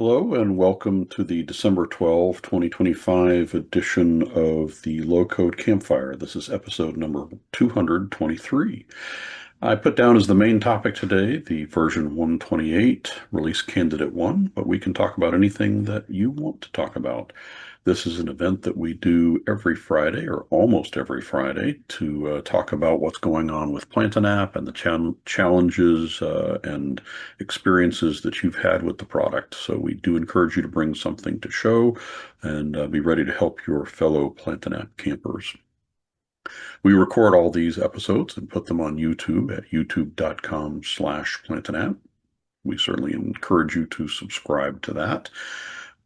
Hello and welcome to the December 12, 2025 edition of the Low Code Campfire. This is episode number 223. I put down as the main topic today the version 128 release candidate 1, but we can talk about anything that you want to talk about. This is an event that we do every Friday or almost every Friday to talk about what's going on with Plantin and the challenges and experiences that you've had with the product. So we do encourage you to bring something to show and be ready to help your fellow Plantin campers. We record all these episodes and put them on YouTube at youtube.com/Plantin. We certainly encourage you to subscribe to that.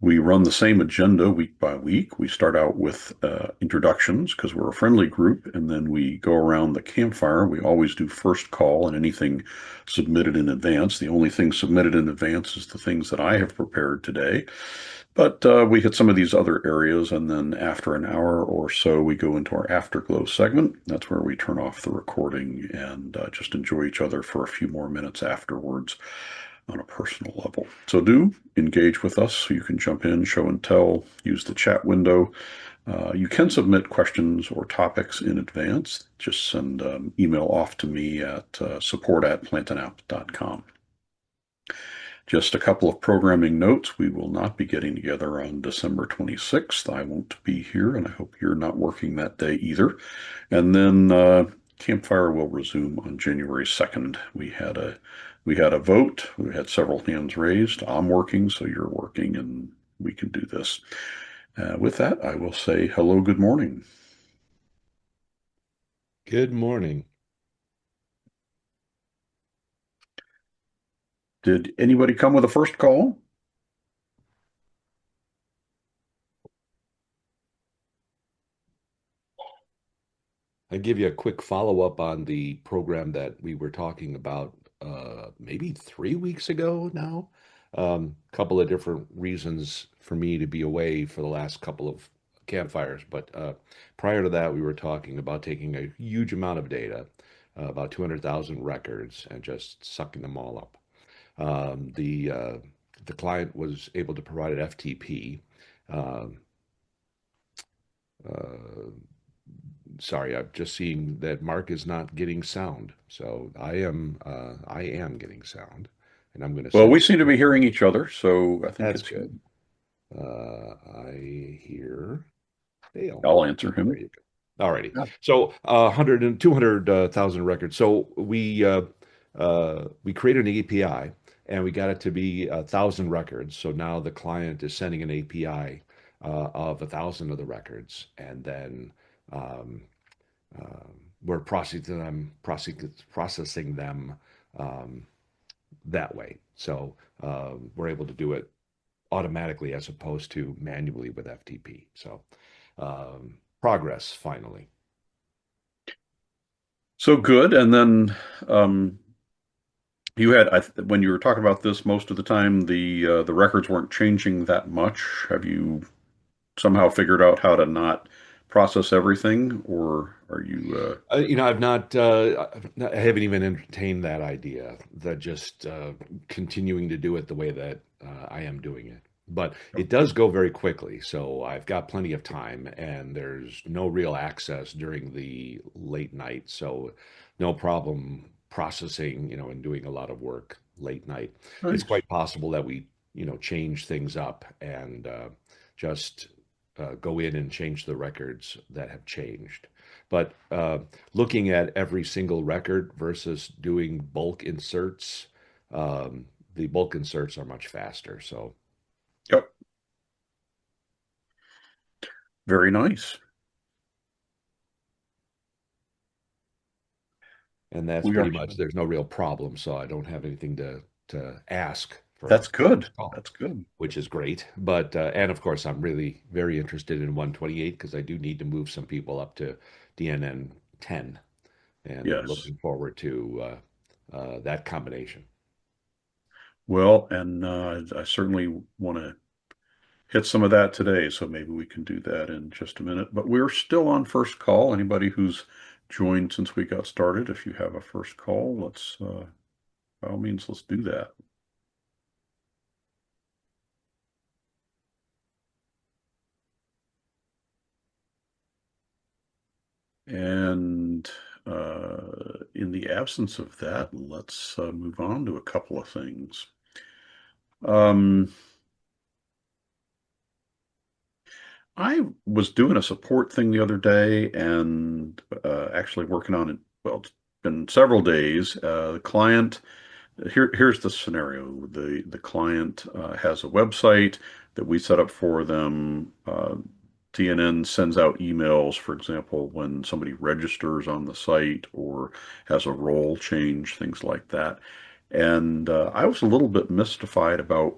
We run the same agenda week by week. We start out with introductions because we're a friendly group, and then we go around the campfire. We always do first call and anything submitted in advance. The only thing submitted in advance is the things that I have prepared today. But we hit some of these other areas, and then after an hour or so, we go into our Afterglow segment. That's where we turn off the recording and just enjoy each other for a few more minutes afterwards on a personal level. So do engage with us so you can jump in, show and tell, use the chat window. You can submit questions or topics in advance. Just send an email off to me at support@plantinapp.com. Just a couple of programming notes. We will not be getting together on December 26th. I won't be here, and I hope you're not working that day either. And then Campfire will resume on January 2nd. We had a vote. We had several hands raised. I'm working, so you're working, and we can do this. With that, I will say hello, good morning. Good morning. Did anybody come with a first call? I'll give you a quick follow-up on the program that we were talking about maybe 3 weeks ago now. Couple of different reasons for me to be away for the last couple of campfires. But prior to that, we were talking about taking a huge amount of data, about 200,000 records, and just sucking them all up. The client was able to provide an FTP. Um, uh, Sorry, I'm just seeing that Mark is not getting sound. So I am getting sound, and I'm going to Well, send we you. seem to be hearing each other, so I think That's it's good. I hear Dale. I'll answer There him. you go. Alrighty. Yeah. So 100 and 200,000 records. So we created an API and we got it to be 1,000 records. So now the client is sending an API of 1,000 of the records, and then um, we're processing them um, that way. So we're able to do it automatically as opposed to manually with FTP. So progress finally. So good. And then you had when you were talking about this, most of the time the records weren't changing that much. Have you somehow figured out how to not process everything, or are you? I haven't even entertained that idea. That just continuing to do it the way that I am doing it. But it does go very quickly, so I've got plenty of time, and there's no real access during the late night, so no problem processing, and doing a lot of work late night. It's Nice. quite possible that we, change things up and just go in and change the records that have changed. But looking at every single record versus doing bulk inserts, the bulk inserts are much faster. So, Yep. Very nice. and that's We pretty are. much, there's no real problem. So I don't have anything to ask for That's good. a call, That's good. which is great. But and of course, I'm really very interested in 128 because I do need to move some people up to DNN 10, and Yes. looking forward to that combination. Well, and I certainly want to hit some of that today, so maybe we can do that in just a minute. But we're still on first call. Anybody who's joined since we got started, if you have a first call, let's by all means let's do that. And in the absence of that, let's move on to a couple of things. Um, I was doing a support thing the other day and actually working on it. Well, it's been several days. The client here's the scenario. The client has a website that we set up for them. TNN sends out emails, for example, when somebody registers on the site or has a role change, things like that. And I was a little bit mystified about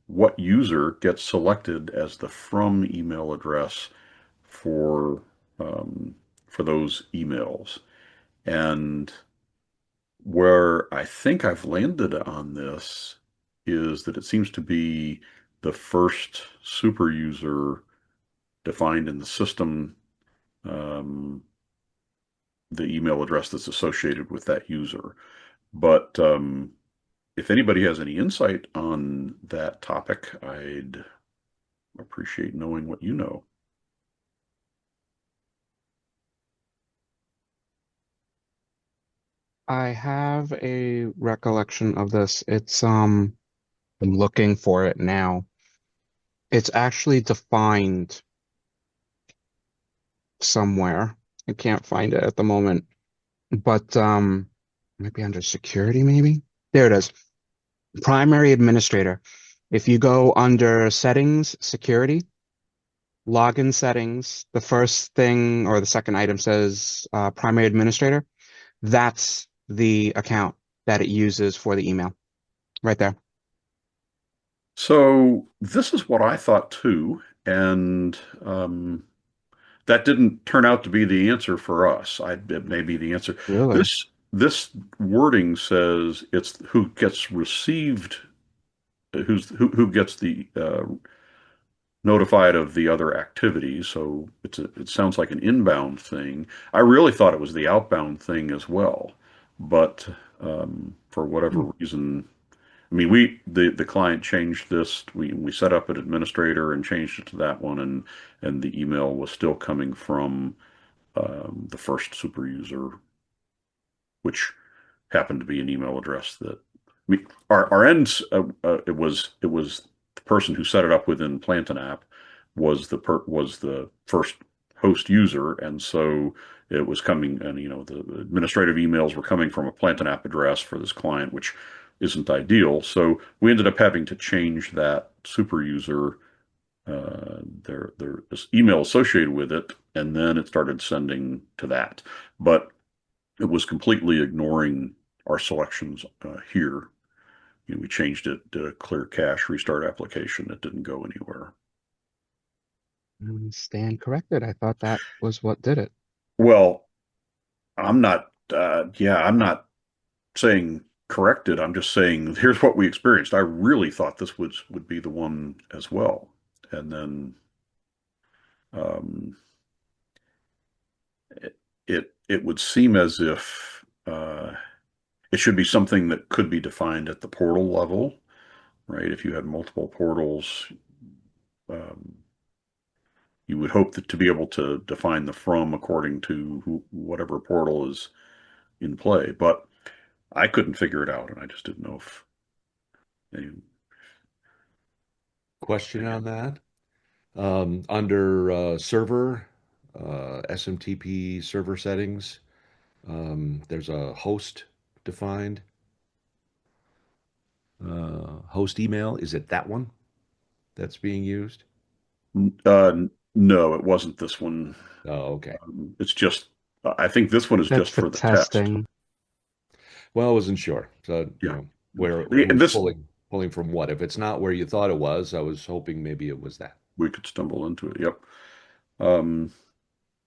what user gets selected as the from email address for um, for those emails. And where I think I've landed on this is that it seems to be the first super user defined in the system, um, the email address that's associated with that user. But if anybody has any insight on that topic, I'd appreciate knowing what you know. I have a recollection of this. I'm looking for it now. It's actually defined somewhere. I can't find it at the moment, but maybe under security, maybe. There it is. Primary administrator. If you go under settings, security, login settings, the first thing or the second item says primary administrator. That's the account that it uses for the email right there. So this is what I thought too, and that didn't turn out to be the answer for us. It may be the answer. Really? This wording says it's who gets received, who gets the notified of the other activities. So it sounds like an inbound thing. I really thought it was the outbound thing as well, but for whatever Hmm. reason, I mean, the client changed this. We set up an administrator and changed it to that one, and the email was still coming from the first super user, which happened to be an email address that our ends. It was the person who set it up within Plantain app was the first host user, and so it was coming, and the administrative emails were coming from a Plantain app address for this client, which isn't ideal. So we ended up having to change that super user their email associated with it, and then it started sending to that. But it was completely ignoring our selections here. We changed it to clear cache, restart application. It didn't go anywhere. Stand corrected. I thought that was what did it. Well, I'm not saying corrected. I'm just saying here's what we experienced. I really thought this would be the one as well. And then um, it would seem as if it should be something that could be defined at the portal level, right? If you had multiple portals, um, you would hope that to be able to define the from according to whatever portal is in play. But I couldn't figure it out, and I just didn't know if any, Question any on that? Under server, SMTP server settings, there's a host defined. Host email, is it that one that's being used? no, it wasn't this one. Oh, okay. It's just I think this one is That's just for for the test. testing. Well, I wasn't sure. So, Yeah. where And who's this pulling from what? If it's not where you thought it was, I was hoping maybe it was that. we could stumble into it. Yep. Um,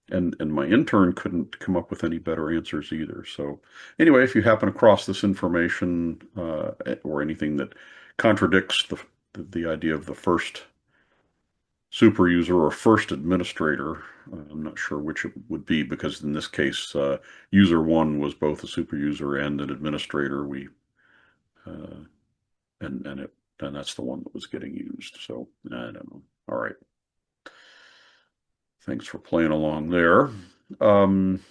and my intern couldn't come up with any better answers either. So anyway, if you happen across this information or anything that contradicts the idea of the first super user or first administrator, I'm not sure which it would be because in this case, user one was both a super user and an administrator. We uh, and that's the one that was getting used. So I don't know. All right. Thanks for playing along there. Then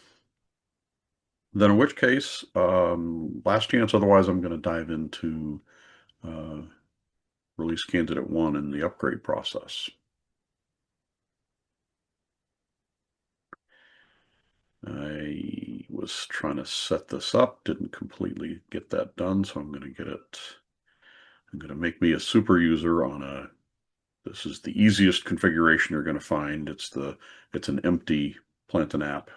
in which case, last chance. Otherwise, I'm going to dive into release candidate 1 in the upgrade process. I was trying to set this up, didn't completely get that done, so I'm going to get it. I'm going to make me a super user on a. This is the easiest configuration you're going to find. It's an empty Plantain app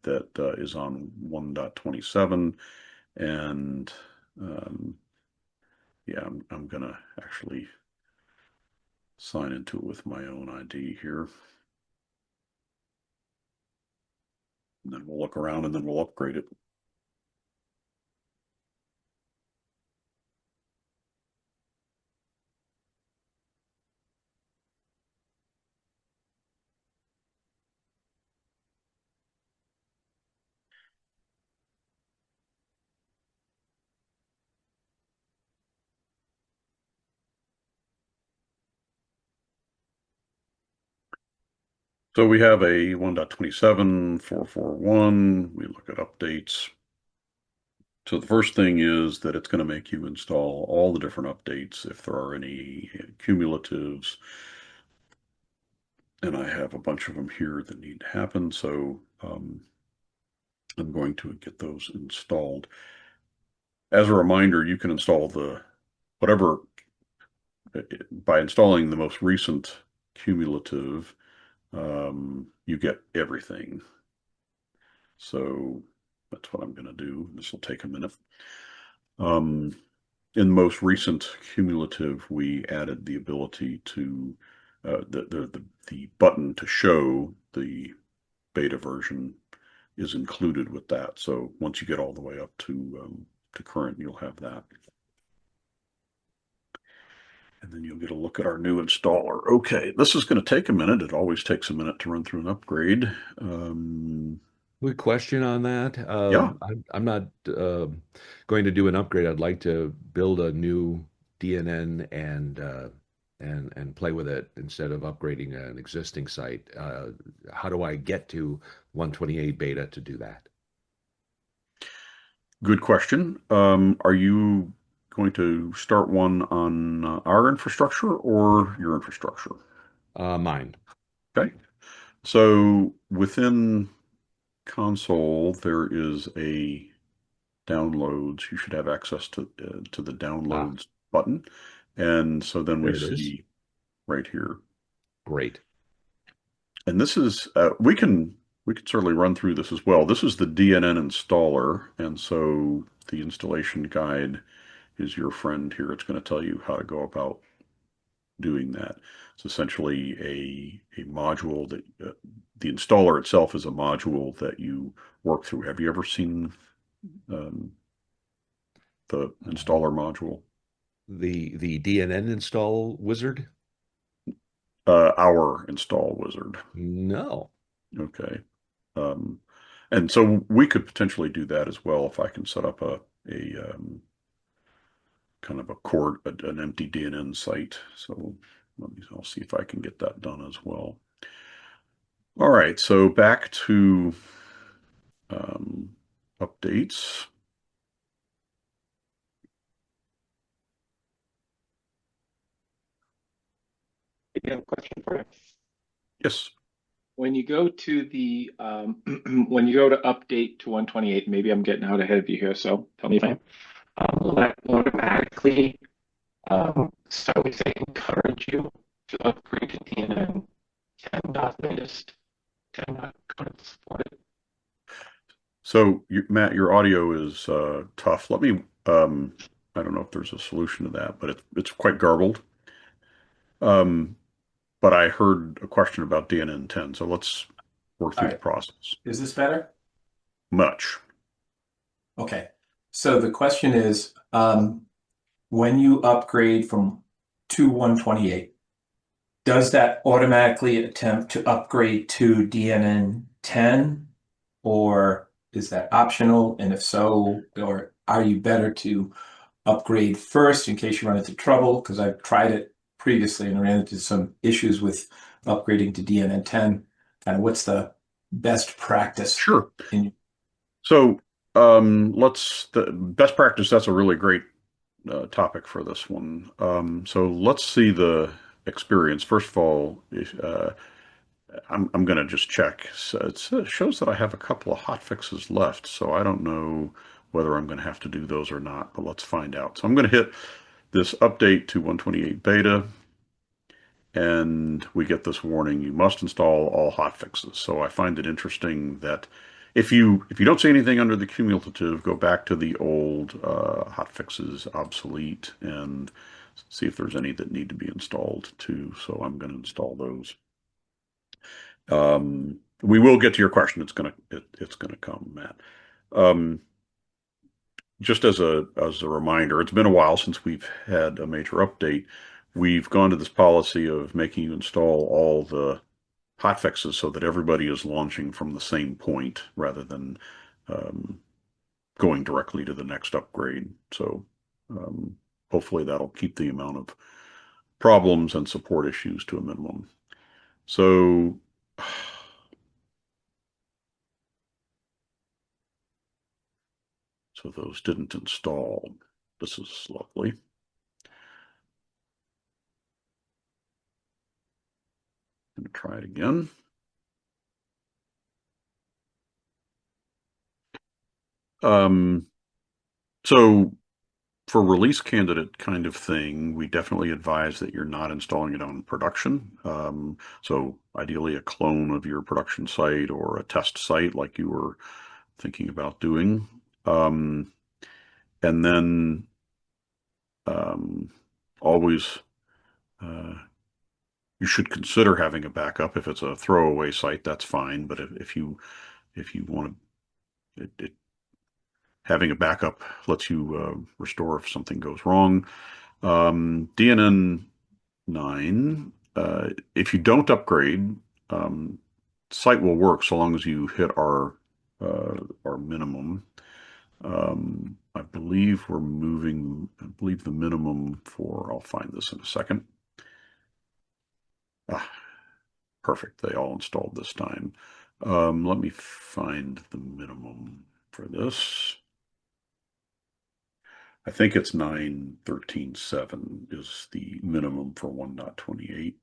that is on 1.27, and yeah, I'm going to actually sign into it with my own ID here. And then we'll look around and then we'll upgrade it. So we have a 1.27.441. We look at updates. So the first thing is that it's going to make you install all the different updates if there are any cumulatives. And I have a bunch of them here that need to happen. So I'm going to get those installed. As a reminder, you can install whatever by installing the most recent cumulative, you get everything. So that's what I'm going to do. This will take a minute. In the most recent cumulative, we added the ability to the button to show the beta version is included with that. So once you get all the way up to current, you'll have that. And then you'll get a look at our new installer. Okay, this is going to take a minute. It always takes a minute to run through an upgrade. Quick question on that. Yeah. I'm not going to do an upgrade. I'd like to build a new DNN and play with it instead of upgrading an existing site. How do I get to 128 beta to do that? Good question. Are you going to start one on our infrastructure or your infrastructure? Mine. Okay. So within console, there is a downloads. You should have access to the downloads button. And so then we see right here. Great. And this is, we can certainly run through this as well. This is the DNN installer. And so the installation guide is your friend here. It's going to tell you how to go about doing that. It's essentially a module that the installer itself is a module that you work through. Have you ever seen the installer module? The DNN install wizard? Our install wizard. No. Okay. And so we could potentially do that as well if I can set up a kind of an empty DNN site. So I'll see if I can get that done as well. All right, so back to updates. I have a question for you. Yes. When you go to the when you go to update to 128, maybe I'm getting out ahead of you here, so tell me if I am. Will that automatically start with say encourage you to upgrade to DNN 10 latest 10 current supported? So Matt, your audio is tough. Let me I don't know if there's a solution to that, but it's quite garbled. But I heard a question about DNN 10, so let's work through the process. Is this better? Much. Okay. So the question is, when you upgrade from to 128, does that automatically attempt to upgrade to DNN 10, or is that optional? And if so, or are you better to upgrade first in case you run into trouble? Because I've tried it previously and ran into some issues with upgrading to DNN 10. And what's the best practice? Sure. In So the best practice, that's a really great topic for this one. So let's see the experience. First of all, I'm going to just check. So it shows that I have a couple of hot fixes left, so I don't know whether I'm going to have to do those or not, but let's find out. So I'm going to hit this update to 128 beta, and we get this warning: you must install all hotfixes. So I find it interesting that if you don't see anything under the cumulative, go back to the old hotfixes obsolete and see if there's any that need to be installed too. So I'm going to install those. We will get to your question. It's gonna come, Matt. Um, just as a reminder, it's been a while since we've had a major update. We've gone to this policy of making you install all the hotfixes so that everybody is launching from the same point rather than going directly to the next upgrade. So hopefully that'll keep the amount of problems and support issues to a minimum. So those didn't install. This is lovely. I'm going to try it again. So for release candidate kind of thing, we definitely advise that you're not installing it on production. So ideally a clone of your production site or a test site like you were thinking about doing. And then always you should consider having a backup. If it's a throwaway site, that's fine. But if you want to, having a backup lets you restore if something goes wrong. DNN 9, if you don't upgrade, site will work so long as you hit our minimum. I believe we're moving, I believe the minimum for, I'll find this in a second. Perfect. They all installed this time. Let me find the minimum for this. I think it's 9.13.7 is the minimum for 1.28.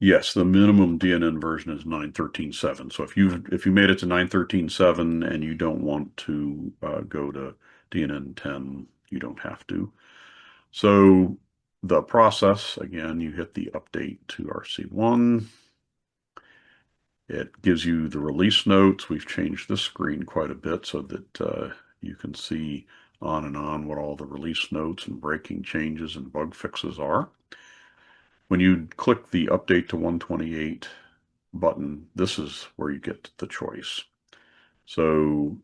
Yes, the minimum DNN version is 9.13.7. So if you made it to 9.13.7 and you don't want to go to DNN 10, you don't have to. So the process, again, you hit the update to RC1. It gives you the release notes. We've changed this screen quite a bit so that you can see on and on what all the release notes and breaking changes and bug fixes are. When you click the update to 128 button, this is where you get the choice. So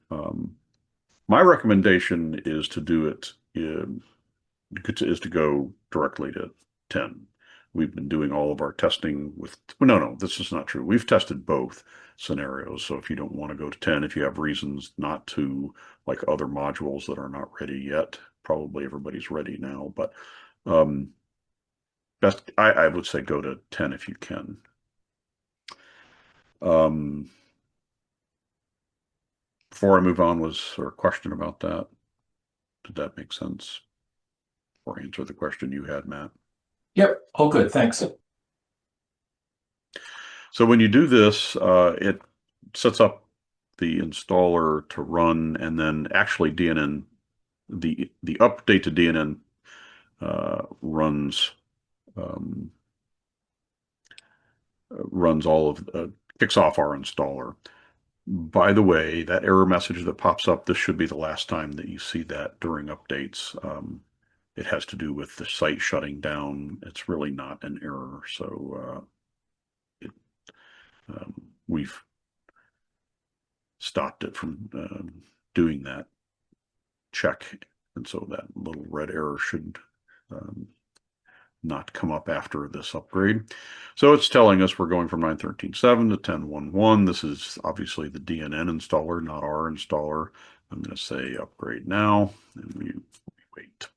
my recommendation is to do it is to go directly to 10. We've been doing all of our testing with, no, this is not true. We've tested both scenarios. So if you don't want to go to 10, if you have reasons not to, like other modules that are not ready yet, probably everybody's ready now, but best, I would say go to 10 if you can. Before I move on, was there a question about that? Did that make sense? Or answer the question you had, Matt? Yep, all good, thanks. So when you do this, it sets up the installer to run, and then actually DNN, the update to DNN runs all of kicks off our installer. By the way, that error message that pops up, this should be the last time that you see that during updates. It has to do with the site shutting down. It's really not an error. So we've stopped it from doing that check And so that little red error should not come up after this upgrade. So it's telling us we're going from 9.13.7 to 10.11. This is obviously the DNN installer, not our installer. I'm going to say upgrade now, and we wait.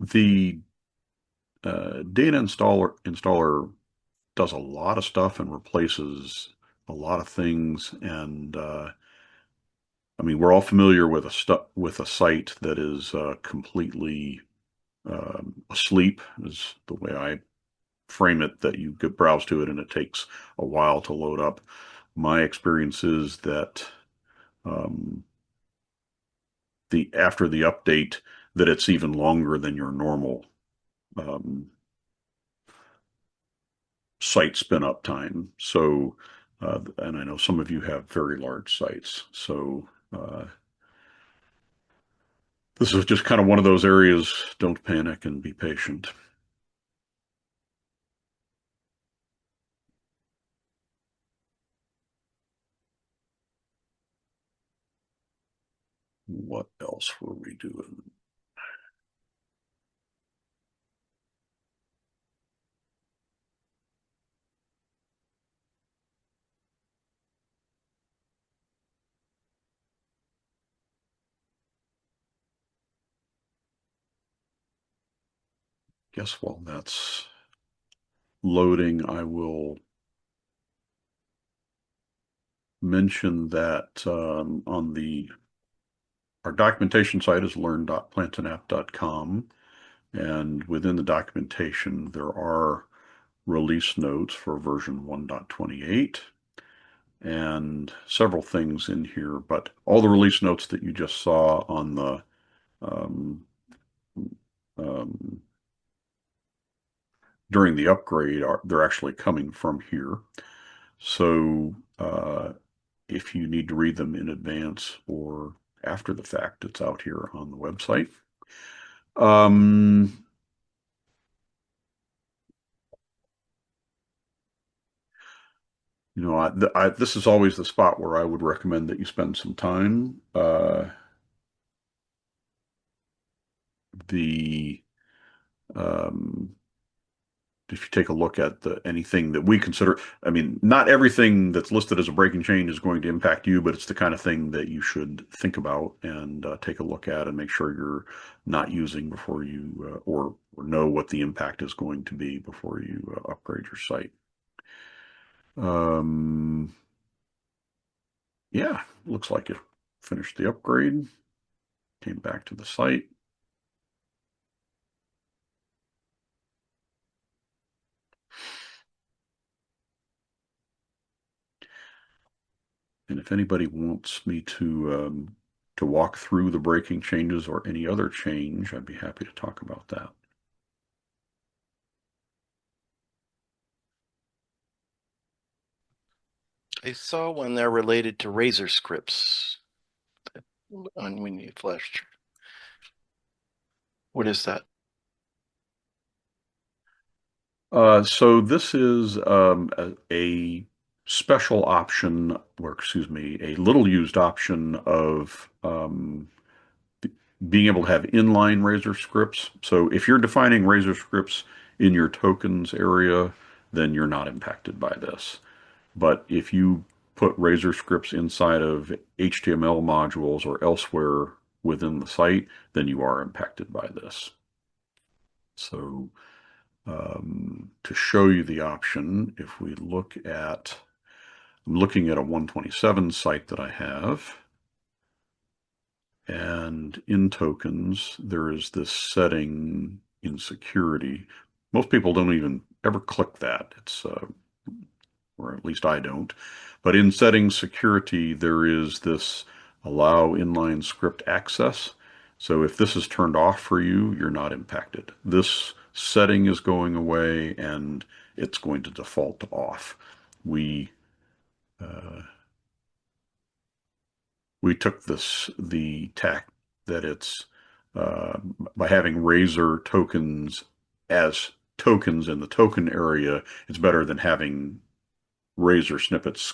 The data installer does a lot of stuff and replaces a lot of things, and I mean, we're all familiar with a site that is completely asleep, is the way I frame it, that you could browse to it and it takes a while to load up. My experience is that after the update, that it's even longer than your normal site spin up time. So, and I know some of you have very large sites, so this is just kind of one of those areas. Don't panic and be patient. What else were we doing? Guess while that's loading, I will mention that on our documentation site is learn.plantanapp.com, and within the documentation there are release notes for version 1.28 and several things in here, but all the release notes that you just saw on the during the upgrade they're actually coming from here. So if you need to read them in advance or after the fact, it's out here on the website. You know, this is always the spot where I would recommend that you spend some time. If you take a look at anything that we consider, I mean, not everything that's listed as a breaking change is going to impact you, but it's the kind of thing that you should think about and take a look at and make sure you're not using before you or know what the impact is going to be before you upgrade your site. Yeah, looks like it finished the upgrade, came back to the site. And if anybody wants me to walk through the breaking changes or any other change, I'd be happy to talk about that. I saw one there related to Razor scripts on when you flashed. What is that? So this is a special option, or excuse me, a little used option of being able to have inline Razor scripts. So if you're defining Razor scripts in your tokens area, then you're not impacted by this. But if you put Razor scripts inside of HTML modules or elsewhere within the site, then you are impacted by this. So to show you the option, if we look at, I'm looking at a 127 site that I have, and in tokens, there is this setting in security. Most people don't even ever click that. It's or at least I don't. But in settings security, there is this allow inline script access. So if this is turned off for you, you're not impacted. This setting is going away and it's going to default to off. We took the tack that it's by having Razor tokens as tokens in the token area, it's better than having Razor snippets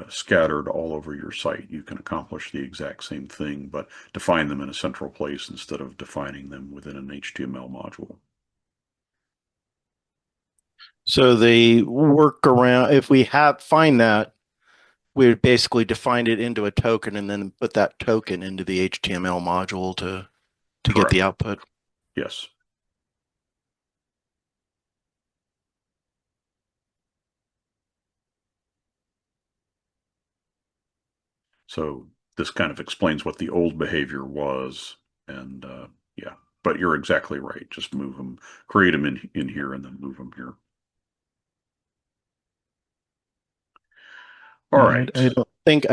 scattered all over your site. You can accomplish the exact same thing, but define them in a central place instead of defining them within an HTML module. So the workaround, if we find that, we would basically define it into a token and then put that token into the HTML module to get the output. Yes. So this kind of explains what the old behavior was, and yeah, but you're exactly right. Just move them, create them in here, and then move them here. All right. I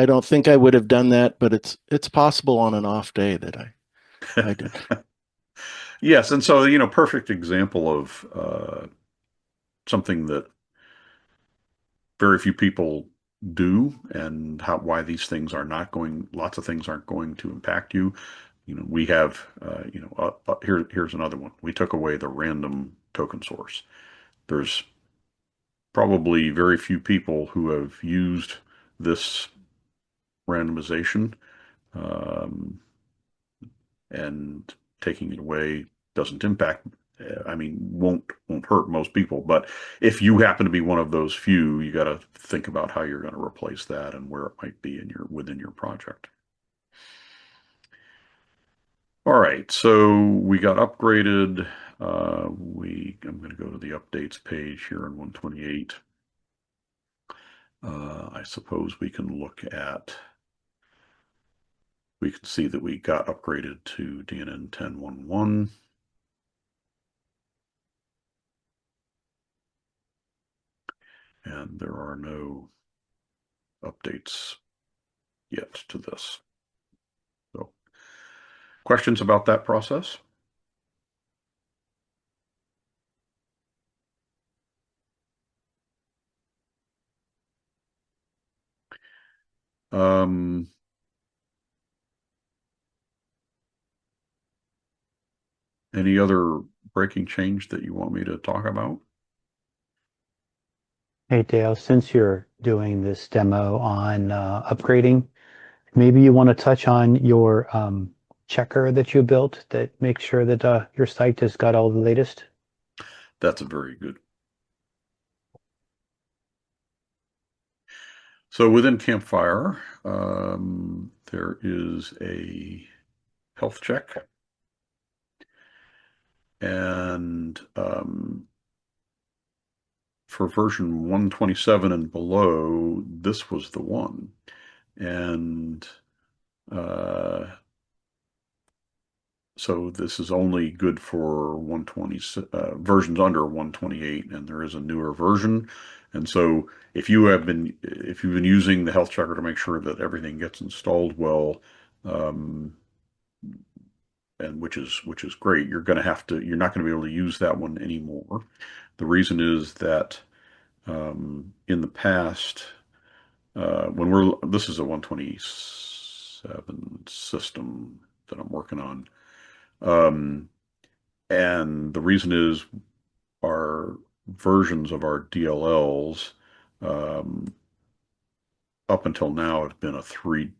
don't think I would have done that, but it's possible on an off day that I did. Yes, and so perfect example of something that very few people do, and why these things are not going. Lots of things aren't going to impact you. We have here's another one. We took away the random token source. There's probably very few people who have used this randomization, and taking it away doesn't impact. I mean, won't hurt most people, but if you happen to be one of those few, you got to think about how you're going to replace that and where it might be within your project. All right, so we got upgraded. I'm going to go to the updates page here in 128. I suppose we can see that we got upgraded to DNN 10.1.1. And there are no updates yet to this. So, questions about that process? Any other breaking change that you want me to talk about? Hey Dale, since you're doing this demo on upgrading, maybe you want to touch on your checker that you built that makes sure that your site has got all the latest. That's a very good. So within Campfire, there is a health check, and for version 127 and below, this was the one. And so this is only good for 120 versions under 128, and there is a newer version. And so if you've been using the health checker to make sure that everything gets installed well, and which is great, you're not going to be able to use that one anymore. The reason is that in the past, this is a 127 system that I'm working on. And the reason is our versions of our DLLs up until now have been a three.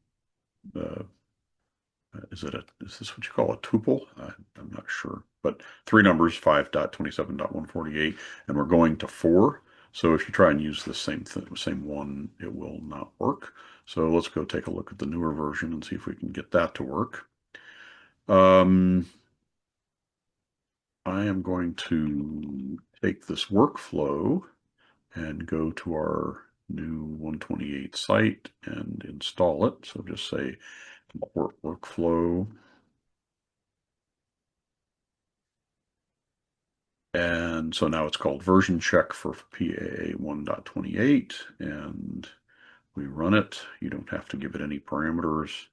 Is this what you call a tuple? I'm not sure, but three numbers, 5.27.148, and we're going to 4. So if you try and use the same one, it will not work. So let's go take a look at the newer version and see if we can get that to work. I am going to take this workflow and go to our new 128 site and install it. So just say workflow. And so now it's called version check for PAA 1.28, and we run it. You don't have to give it any parameters.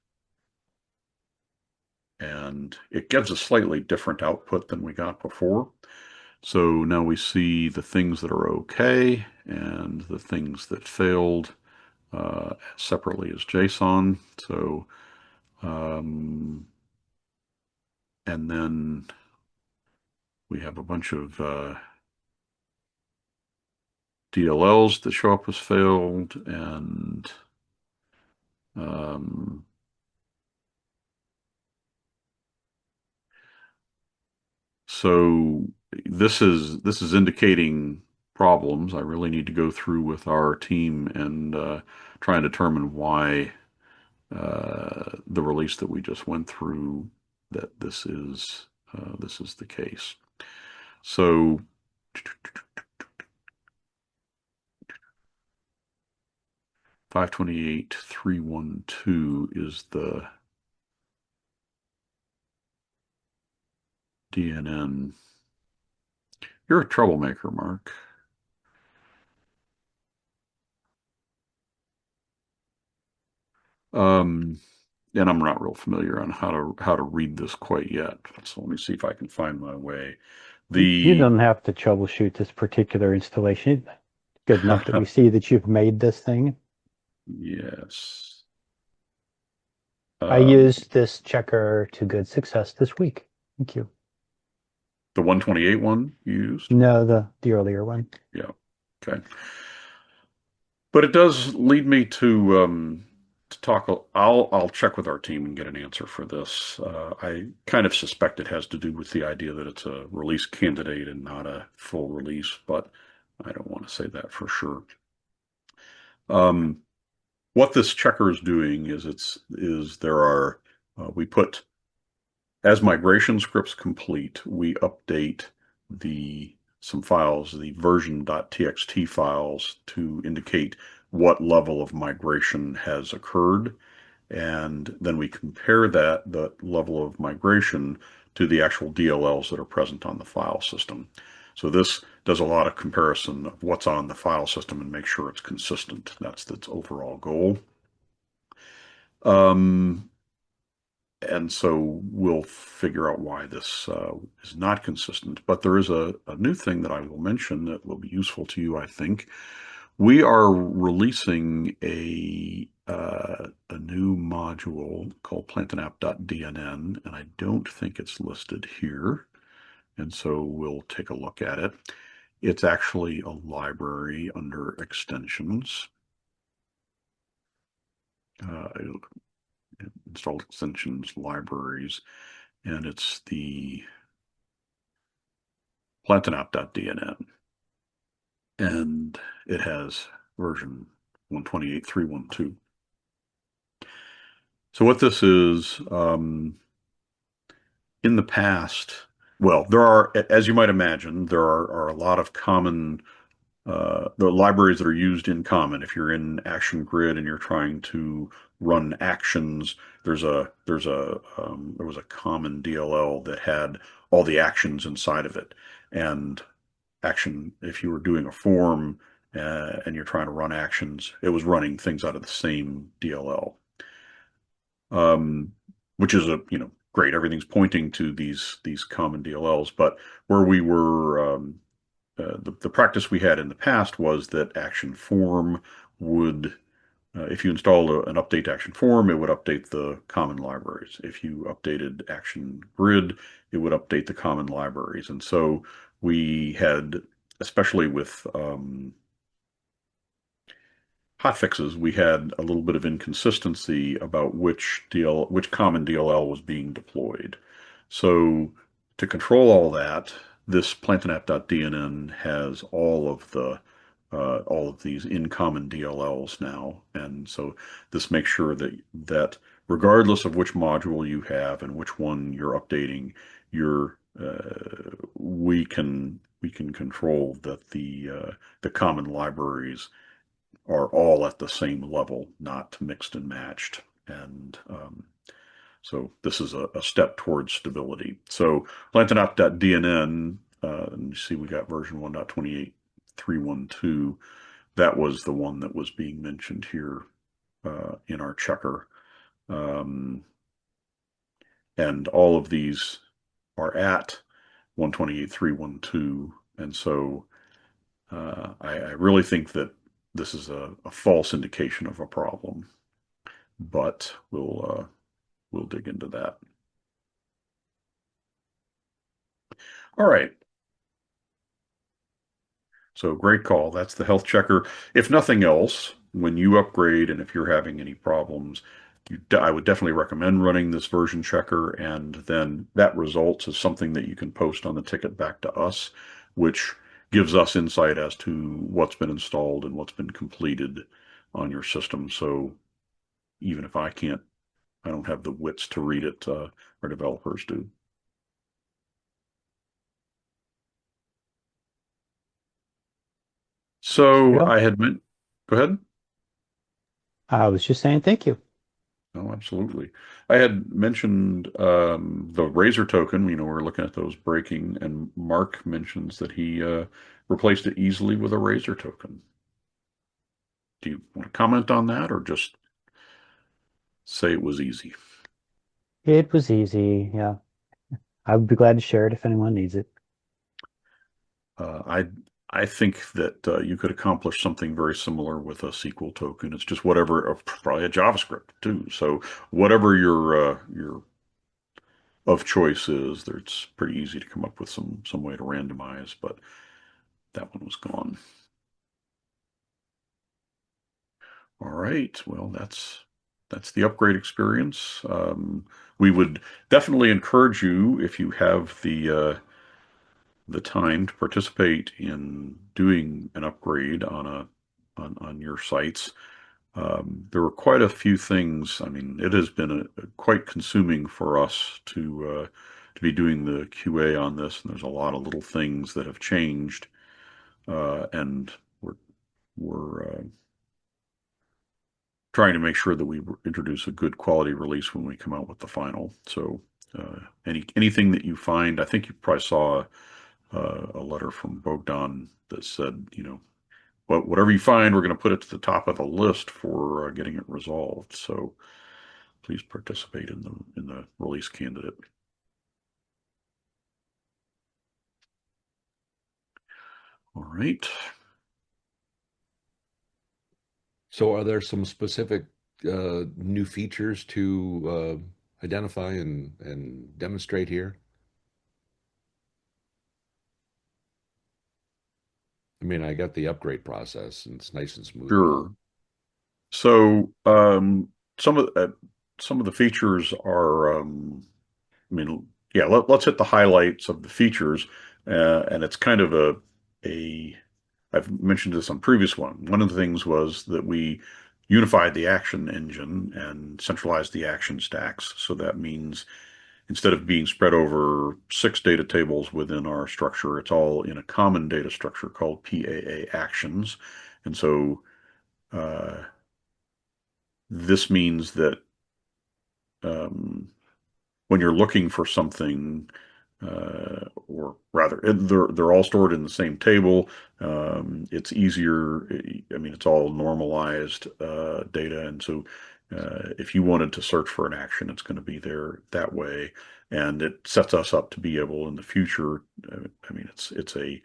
And it gives a slightly different output than we got before. So now we see the things that are okay and the things that failed separately as JSON. So, and then we have a bunch of DLLs that show up as failed, and so this is indicating problems. I really need to go through with our team and try and determine why the release that we just went through, that this is the case. So 528.312 is the DNN. You're a troublemaker, Mark. And I'm not real familiar on how to read this quite yet. So let me see if I can find my way. You don't have to troubleshoot this particular installation. Good enough that we see that you've made this thing. Yes. I used this checker to good success this week. Thank you. The 128 one you used? No, the earlier one. Yeah. Okay. But it does lead me to talk. I'll check with our team and get an answer for this. I kind of suspect it has to do with the idea that it's a release candidate and not a full release, but I don't want to say that for sure. What this checker is doing is there are we put, as migration scripts complete, we update some files, the version.txt files, to indicate what level of migration has occurred. And then we compare the level of migration to the actual DLLs that are present on the file system. So this does a lot of comparison of what's on the file system and make sure it's consistent. That's its overall goal. And so we'll figure out why this is not consistent. But there is a new thing that I will mention that will be useful to you, I think. We are releasing a new module called plantandapp.dnn, and I don't think it's listed here. And so we'll take a look at it. It's actually a library under extensions. Installed extensions libraries, and it's the plantandapp.dnn, and it has version 128.312. So what this is, in the past, well, there are, as you might imagine, there are a lot of common the libraries that are used in common. If you're in Action Grid and you're trying to run actions, there was a common DLL that had all the actions inside of it. And if you were doing a form and you're trying to run actions, it was running things out of the same DLL, which is great. Everything's pointing to these common DLLs, but where we were the practice we had in the past was that action form would, if you installed an update action form, it would update the common libraries. If you updated action grid, it would update the common libraries. And so we had, especially with hotfixes, we had a little bit of inconsistency about which common DLL was being deployed. So to control all that, this plantandapp.dnn has all of these in common DLLs now, and so this makes sure that regardless of which module you have and which one you're updating, we can control that the common libraries are all at the same level, not mixed and matched. And so this is a step towards stability. So plantandapp.dnn, and you see we got version 1.28.312. That was the one that was being mentioned here in our checker. And all of these are at 128.312. And so I really think that this is a false indication of a problem, but we'll dig into that. All right. So great call. That's the health checker. If nothing else, when you upgrade and if you're having any problems, I would definitely recommend running this version checker, and then that results is something that you can post on the ticket back to us, which gives us insight as to what's been installed and what's been completed on your system. So even if I don't have the wits to read it, our developers do. So Yeah. I had meant, go ahead. I was just saying thank you. Oh, absolutely. I had mentioned the Razor token. We're looking at those breaking, and Mark mentions that he replaced it easily with a Razor token. Do you want to comment on that, or just say it was easy? It was easy. Yeah. I would be glad to share it if anyone needs it. I think that you could accomplish something very similar with a SQL token. It's just whatever, probably a JavaScript too. So whatever your of choice is, it's pretty easy to come up with some way to randomize, but that one was gone. All right. Well, that's the upgrade experience. We would definitely encourage you, if you have the time, to participate in doing an upgrade on your sites. There were quite a few things. I mean, it has been quite consuming for us to be doing the QA on this, and there's a lot of little things that have changed, and we're trying to make sure that we introduce a good quality release when we come out with the final. So anything that you find, I think you probably saw a letter from Bogdan that said, whatever you find, we're going to put it to the top of the list for getting it resolved. So please participate in the release candidate. All right. So are there some specific new features to identify and demonstrate here? I mean, I got the upgrade process and it's nice and smooth and all. Sure. So some of the features are, I mean, yeah. Let's hit the highlights of the features, and it's kind of a. I've mentioned this on previous one. One of the things was that we unified the action engine and centralized the action stacks. So that means instead of being spread over 6 data tables within our structure, it's all in a common data structure called PAA actions. And so this means that um, when you're looking for something, or rather, they're all stored in the same table. It's easier. I mean, it's all normalized data, and so if you wanted to search for an action, it's going to be there that way, and it sets us up to be able in the future. I mean, it's an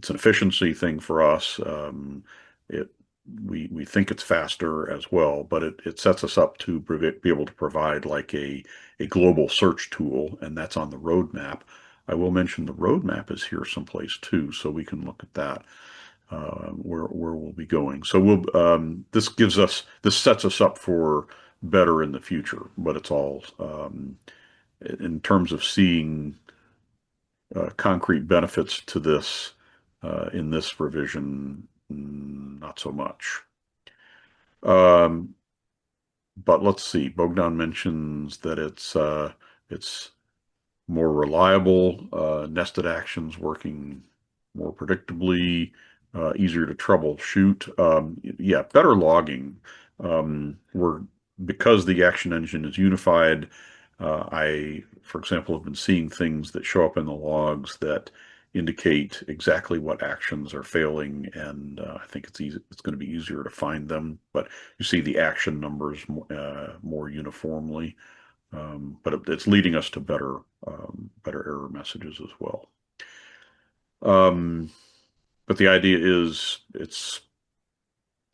efficiency thing for us. It we think it's faster as well, but it sets us up to be able to provide like a global search tool, and that's on the roadmap. I will mention the roadmap is here someplace too, so we can look at that, where we'll be going. So this sets us up for better in the future, but it's all in terms of seeing concrete benefits to this in this revision, not so much. But let's see. Bogdan mentions that it's more reliable, nested actions working more predictably, easier to troubleshoot. Yeah, better logging. We're because the action engine is unified. For example, have been seeing things that show up in the logs that indicate exactly what actions are failing, and I think it's easy. It's going to be easier to find them, but you see the action numbers more uniformly. But it's leading us to better error messages as well. But the idea is it's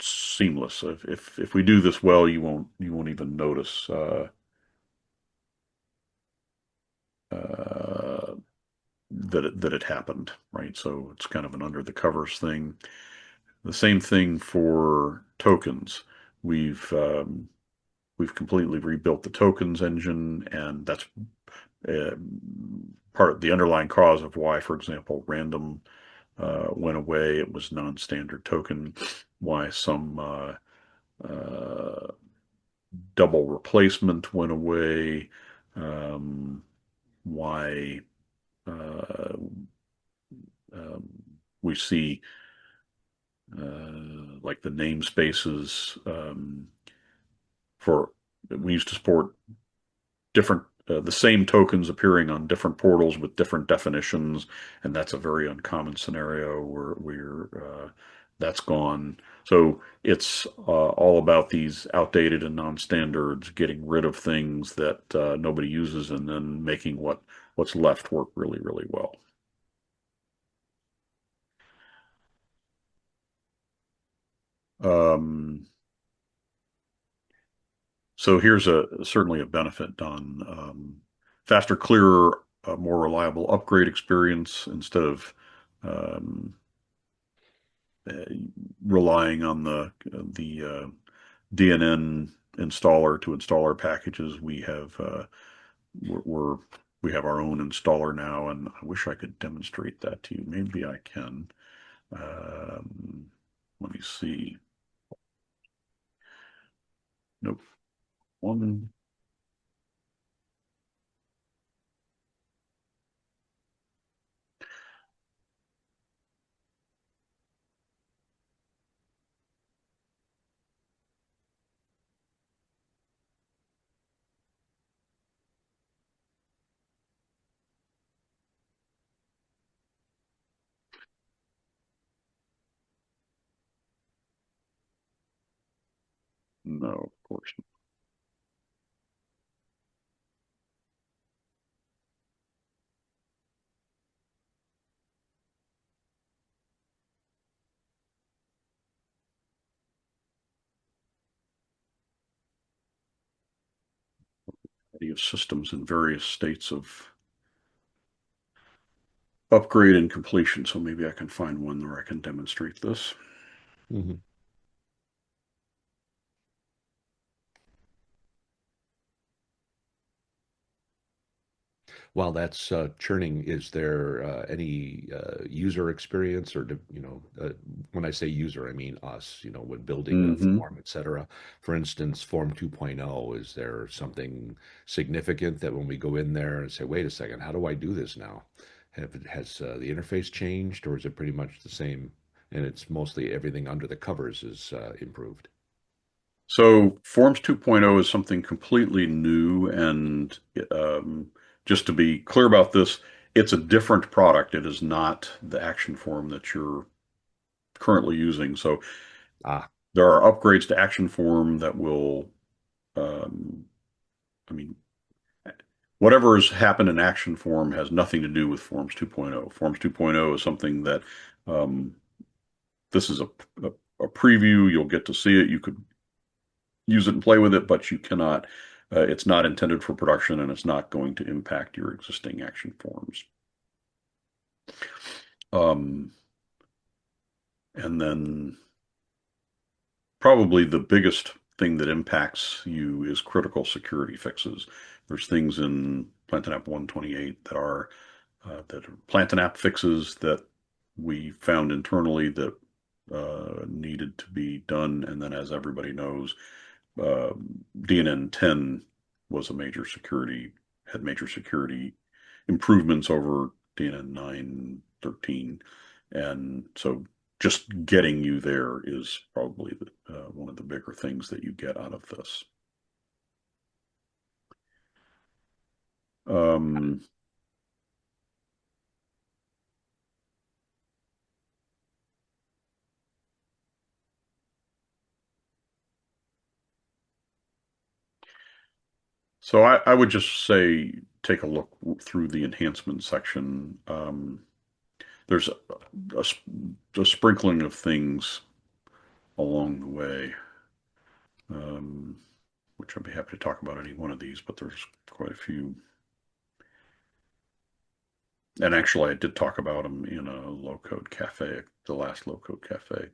seamless. If we do this well, you won't even notice that it happened, right? So it's kind of an under the covers thing. The same thing for tokens. We've we've completely rebuilt the tokens engine, and that's uh, part of the underlying cause of why, for example, random went away. It was non-standard token. Why some double replacement went away. Why uh, um, we see like the namespaces for we used to support different the same tokens appearing on different portals with different definitions, and that's a very uncommon scenario where that's gone. So it's all about these outdated and non-standards, getting rid of things that nobody uses, and then making what's left work really, really well. So here's certainly a benefit on faster, clearer, more reliable upgrade experience instead of um, uh, relying on the DNN installer to install our packages. We're we have our own installer now, and I wish I could demonstrate that to you. Maybe I can. Let me see. Nope. One. No, of course not. Of systems in various states of upgrade and completion. So maybe I can find one where I can demonstrate this. Mm-hmm. While that's churning, is there any user experience or, when I say user, I mean us, when building a Mm-hmm. form, et cetera. For instance, Form 2.0, is there something significant that when we go in there and say, wait a second, how do I do this now? Has the interface changed, or is it pretty much the same? And it's mostly everything under the covers is improved. So Forms 2.0 is something completely new, and just to be clear about this, it's a different product. It is not the action form that you're currently using. So Ah, there are upgrades to action form that will, um, I mean, whatever has happened in action form has nothing to do with Forms 2.0. Forms 2.0 is something that this is a preview. You'll get to see it. You could use it and play with it, but you cannot. It's not intended for production, and it's not going to impact your existing action forms. And then probably the biggest thing that impacts you is critical security fixes. There's things in PlantinApp 128 that are PlantinApp fixes that we found internally that needed to be done. And then, as everybody knows, DNN 10 was had major security improvements over DNN 9, 13. And so just getting you there is probably one of the bigger things that you get out of this. So I would just say take a look through the enhancement section. There's a sprinkling of things along the way, which I'd be happy to talk about any one of these, but there's quite a few. And actually, I did talk about them in a low-code cafe, the last low-code cafe.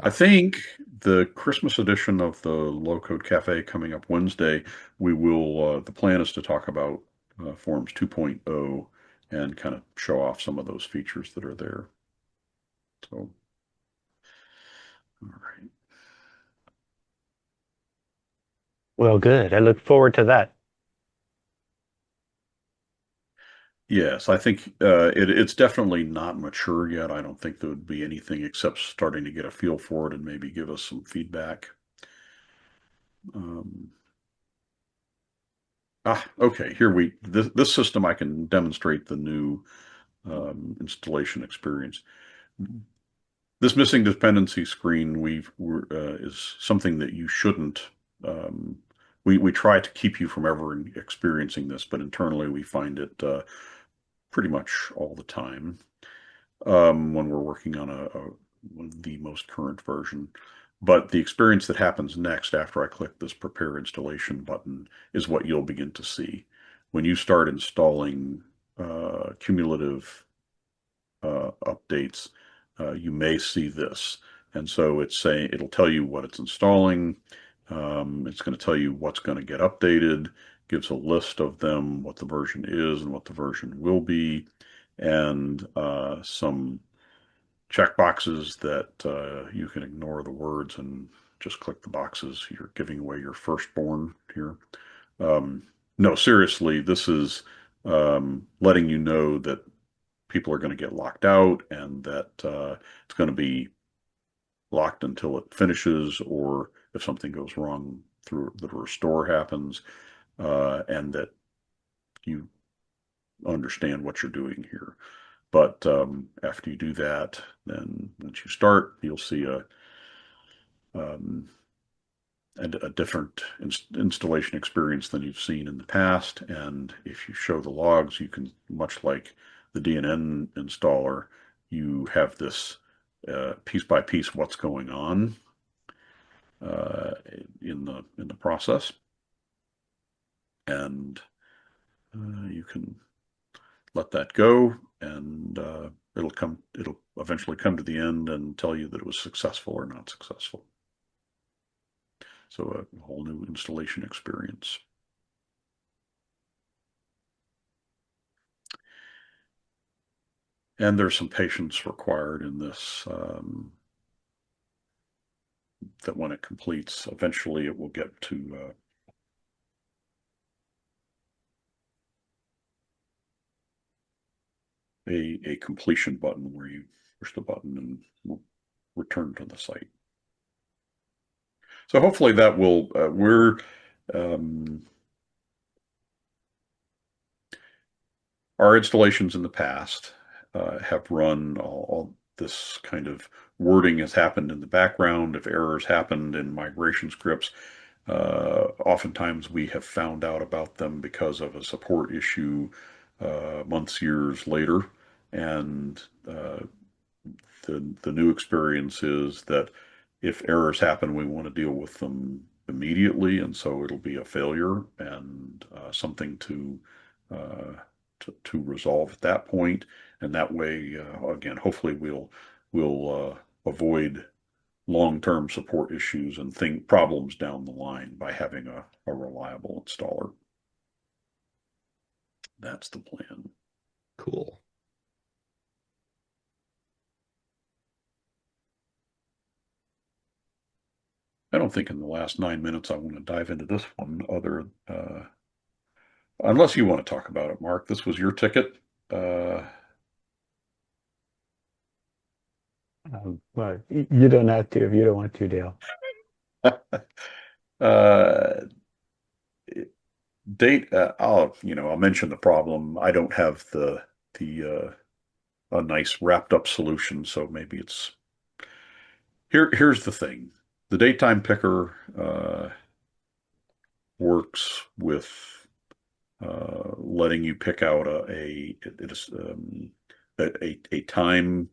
I think the Christmas edition of the low-code cafe coming up Wednesday, we will, the plan is to talk about Forms 2.0 and kind of show off some of those features that are there. So, all right. Well, good. I look forward to that. Yes, I think it's definitely not mature yet. I don't think there would be anything except starting to get a feel for it and maybe give us some feedback. Um, okay. This system I can demonstrate the new installation experience. This missing dependency screen is something that you shouldn't. Um, we try to keep you from ever experiencing this, but internally we find it pretty much all the time when we're working on the most current version. But the experience that happens next after I click this prepare installation button is what you'll begin to see. When you start installing cumulative updates, you may see this. And so it'll tell you what it's installing. It's going to tell you what's going to get updated, gives a list of them, what the version is and what the version will be, and some checkboxes that you can ignore the words and just click the boxes. You're giving away your firstborn here. No, seriously, this is letting you know that people are going to get locked out and that it's going to be locked until it finishes, or if something goes wrong through the restore happens, and that you understand what you're doing here. But after you do that, then once you start, you'll see a different installation experience than you've seen in the past. And if you show the logs, you can, much like the DNN installer, you have this piece by piece what's going on in the process, and you can let that go, and it'll eventually come to the end and tell you that it was successful or not successful. So a whole new installation experience. And there's some patience required in this, that when it completes, eventually it will get to a completion button where you push the button and will return to the site. So hopefully that will, our installations in the past have run all this kind of wording has happened in the background. If errors happened in migration scripts, oftentimes we have found out about them because of a support issue months, years later. And the new experience is that if errors happen, we want to deal with them immediately, and so it'll be a failure and something uh, to resolve at that point. And that way, again, hopefully we'll avoid long-term support issues and problems down the line by having a reliable installer. That's the plan. Cool. I don't think in the last 9 minutes I want to dive into this one unless you want to talk about it, Mark. This was your ticket. Well, you don't have to if you don't want to, Dale. I'll mention the problem. I don't have a nice wrapped up solution, so maybe it's here's the thing. The datetime picker works with letting you pick out a time,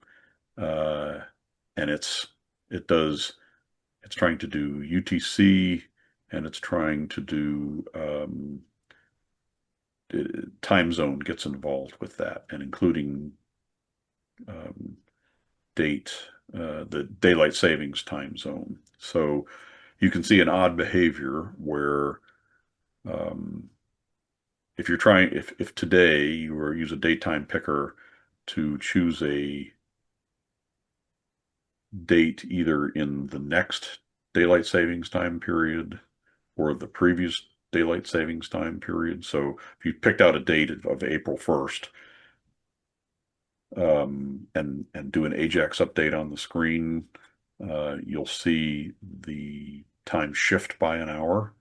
and it's trying to do UTC, and it's trying to do time zone gets involved with that, and including date, the daylight savings time zone. So you can see an odd behavior where if you're trying, if today you were use a datetime picker to choose a date either in the next daylight savings time period or the previous daylight savings time period. So if you picked out a date of April 1st, and do an Ajax update on the screen, you'll see the time shift by an hour,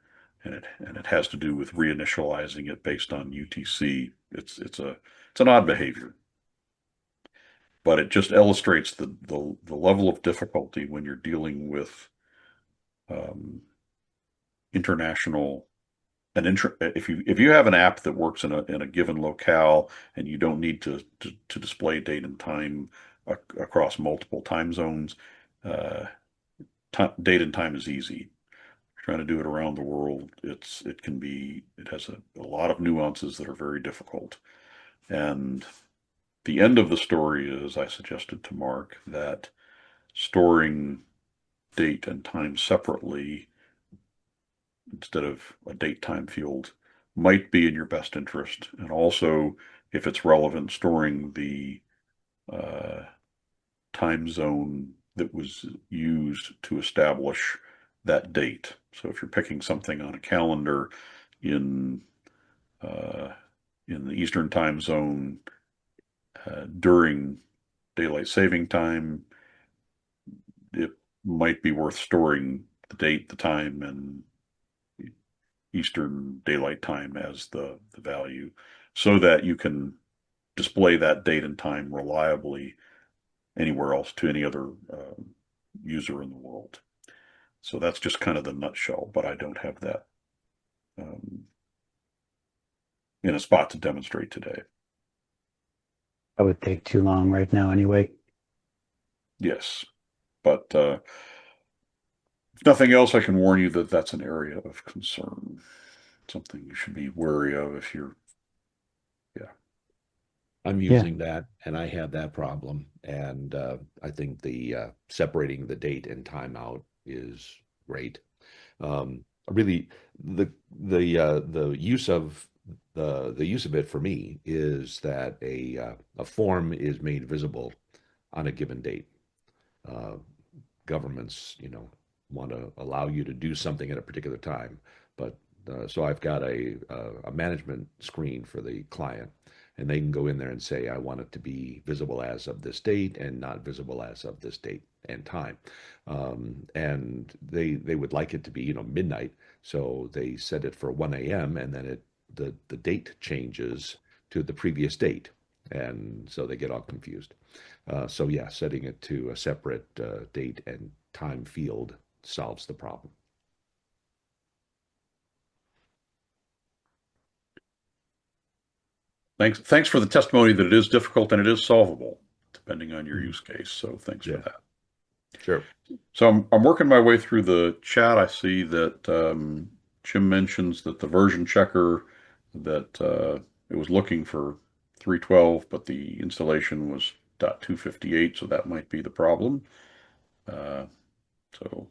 and it has to do with reinitializing it based on UTC. It's an odd behavior, but it just illustrates the level of difficulty when you're dealing with international. If you have an app that works in a given locale and you don't need to display date and time across multiple time zones, date and time is easy. Trying to do it around the world, it has a lot of nuances that are very difficult. And the end of the story is, I suggested to Mark that storing date and time separately instead of a date time field might be in your best interest. And also, if it's relevant, storing the time zone that was used to establish that date. So if you're picking something on a calendar in the Eastern time zone during daylight saving time, it might be worth storing the date, the time, and Eastern daylight time as the value so that you can display that date and time reliably anywhere else to any other user in the world. So that's just kind of the nutshell, but I don't have that in a spot to demonstrate today. That would take too long right now anyway. Yes, but if nothing else, I can warn you that that's an area of concern. Something you should be wary of if you're, I'm using that, and I have that problem. And I think the separating the date and time out is great. Really, the use of the use of it for me is that a form is made visible on a given date. Governments, want to allow you to do something at a particular time, but so I've got a management screen for the client, and they can go in there and say, I want it to be visible as of this date and not visible as of this date and time. And they would like it to be, midnight. So they set it for 1 a.m. and then the date changes to the previous date. And so they get all confused. So yeah, setting it to a separate date and time field solves the problem. Thanks for the testimony that it is difficult and it is solvable depending on your use case. So thanks for that. Sure. So I'm working my way through the chat. I see that Jim mentions that the version checker that it was looking for 3.12, but the installation was .258, so that might be the problem. So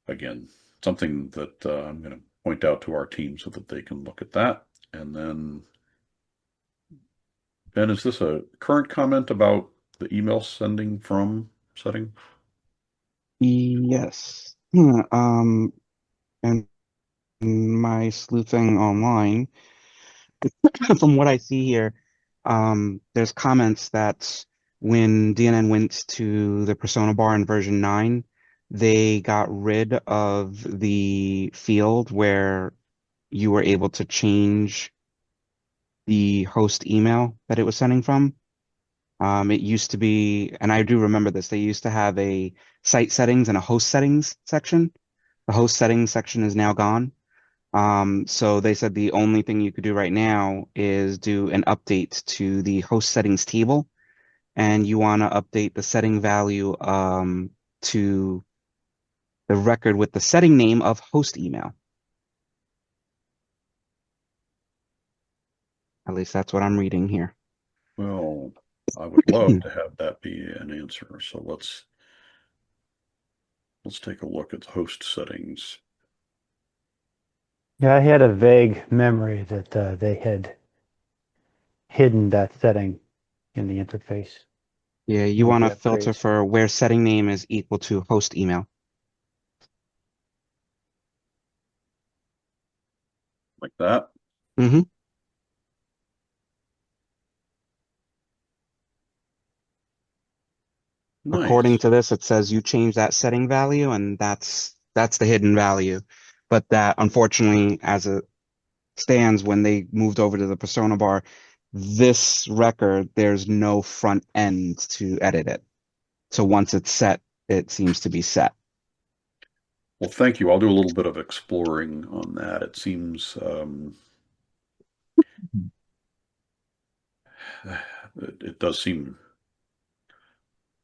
again, something that I'm going to point out to our team so that they can look at that. And then Ben, is this a current comment about the email sending from setting? Yes. And my sleuthing online, from what I see here, there's comments that when DNN went to the persona bar in version 9, they got rid of the field where you were able to change the host email that it was sending from. It used to be, and I do remember this, they used to have a site settings and a host settings section. The host settings section is now gone. So they said the only thing you could do right now is do an update to the host settings table, and you want to update the setting value to the record with the setting name of host email. At least that's what I'm reading here. Well, I would love to have that be an answer. So let's take a look at the host settings. Yeah, I had a vague memory that they had hidden that setting in the interface. Yeah, you One want of to the filter upgrades. for where setting name is equal to host email. Like that. Mm-hmm. According Nice. to this, it says you change that setting value, and that's the hidden value. But that, unfortunately, as it stands, when they moved over to the persona bar, this record, there's no front end to edit it. So once it's set, it seems to be set. Well, thank you. I'll do a little bit of exploring on that. It seems it does seem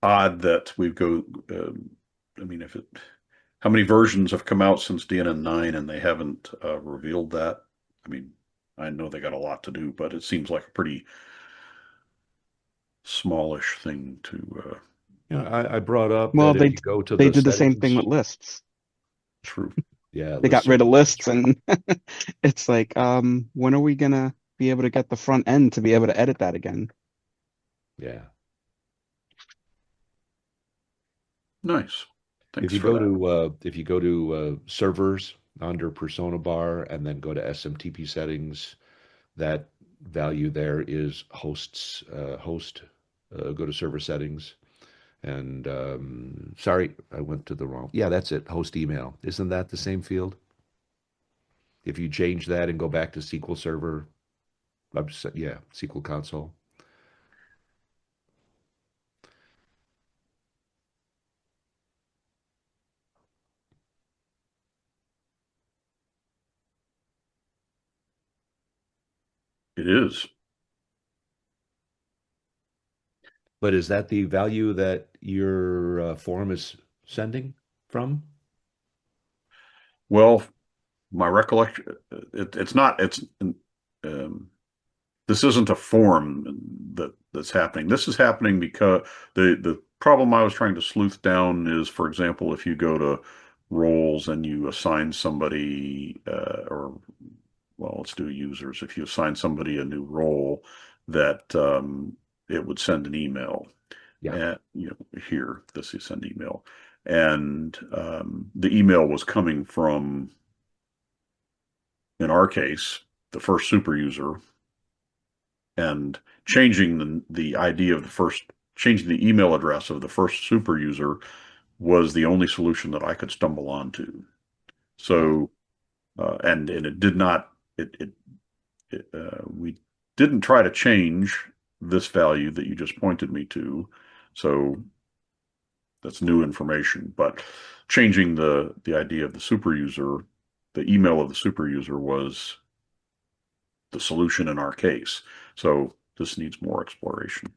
odd that we go. I mean, how many versions have come out since DNN9 and they haven't revealed that? I mean, I know they got a lot to do, but it seems like a pretty smallish thing to. I brought up Well, that if you go to they the did the same thing with settings, lists. True. yeah, They got lists rid are of lists, and it's like, when are we gonna be able to get the front end to be able to edit that again? yeah. Nice. Thanks If you for go that. to servers under persona bar and then go to SMTP settings, that value there is hosts host. Go to server settings, and sorry, I went to the wrong. Yeah, that's it. Host email. Isn't that the same field? If you change that and go back to SQL Server, yeah, SQL console. It is. But is that the value that your form is sending from? Well, my recollection, it's not. This isn't a form that's happening. This is happening because the problem I was trying to sleuth down is, for example, if you go to roles and you assign somebody, or well, let's do users. If you assign somebody a new role, that it would send an email. Yeah. And here, this is send email, and the email was coming from, in our case, the first super user, and changing the ID of the first, changing the email address of the first super user was the only solution that I could stumble onto. So, and it did not, we didn't try to change this value that you just pointed me to. So that's new information, but changing the ID of the super user, the email of the super user was the solution in our case. So this needs more exploration.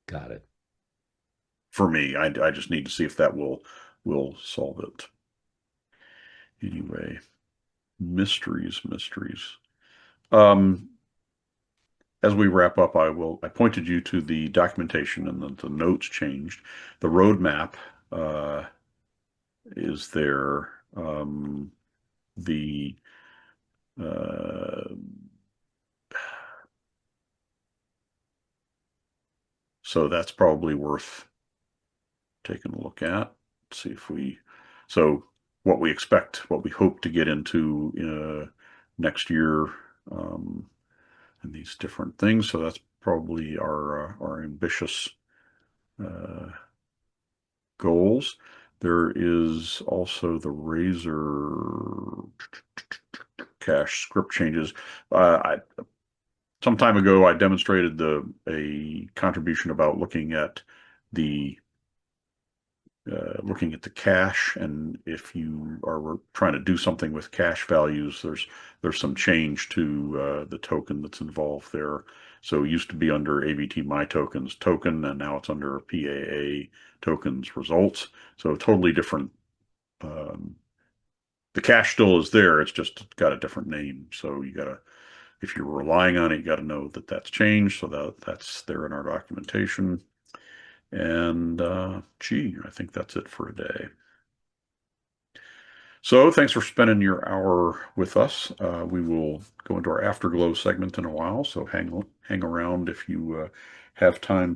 Got it. For me, I just need to see if that will solve it. Anyway, mysteries. As we wrap up, I pointed you to the documentation and the notes changed. The roadmap is there. The so that's probably worth taking a look at. See if what we expect, what we hope to get into next year, and these different things. So that's probably our ambitious goals. There is also the Razor cache script changes. Some time ago, I demonstrated a contribution about looking at the cache, and if you are trying to do something with cache values, there's some change to the token that's involved there. So it used to be under AVT my tokens token, and now it's under PAA tokens results. So totally different. The cache still is there. It's just got a different name. So you got to if you're relying on it, you got to know that that's changed, so that's there in our documentation. And gee, I think that's it for a day. So thanks for spending your hour with us. We will go into our Afterglow segment in a while, so hang around if you have time